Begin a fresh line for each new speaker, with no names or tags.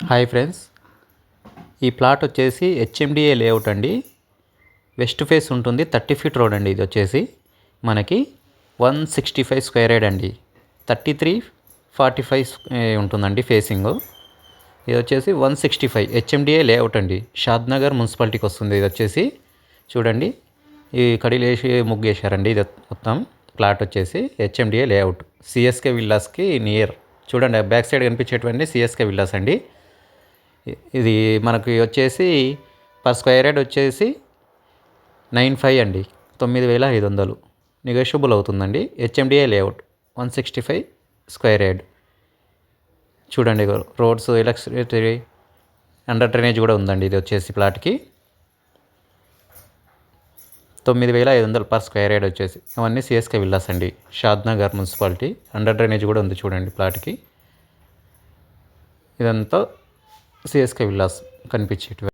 Hi friends, ఈ plot వచ్చేసి HMDA layout అండి. వెస్ట్ ఫేస్ ఉంటుంది. 30 ఫీట్ రోడ్ అండి. ఇది వచ్చేసి మనకి 165 స్క్వేర్ యార్డ్ అండి. 33-45 ఉంటుందండి ఫేసింగ్. ఇది వచ్చేసి 165 హెచ్ఎండిఏ లేఅవుట్ అండి. షాద్నగర్ మున్సిపాలిటీకి వస్తుంది. ఇది వచ్చేసి చూడండి, ఈ కడీలు వేసి ముగ్గు వేసారండి. ఇది మొత్తం ప్లాట్ వచ్చేసి హెచ్ఎండిఏ లేఅవుట్, సిఎస్కే విల్లాస్కి నియర్. చూడండి, బ్యాక్ సైడ్ కనిపించేటువంటి సిఎస్కే విల్లాస్ అండి. ఇది మనకి వచ్చేసి పర్ స్క్వేర్ యార్డ్ వచ్చేసి 95 అండి, 9,500 నెగోషియబుల్ అవుతుందండి. HMDA layout 165 square yard. చూడండి, రోడ్స్, ఎలక్ట్రిసిటీ, అండర్ డ్రైనేజ్ కూడా ఉందండి. ఇది వచ్చేసి ప్లాట్కి 9,500 పర్ స్క్వేర్ యార్డ్ వచ్చేసి. అవన్నీ సిఎస్కే విల్లాస్ అండి, షాద్నగర్ మున్సిపాలిటీ. అండర్ డ్రైనేజ్ కూడా ఉంది చూడండి ప్లాట్కి. ఇదంతా సిఎస్కే విల్లాస్ కనిపించేటివి.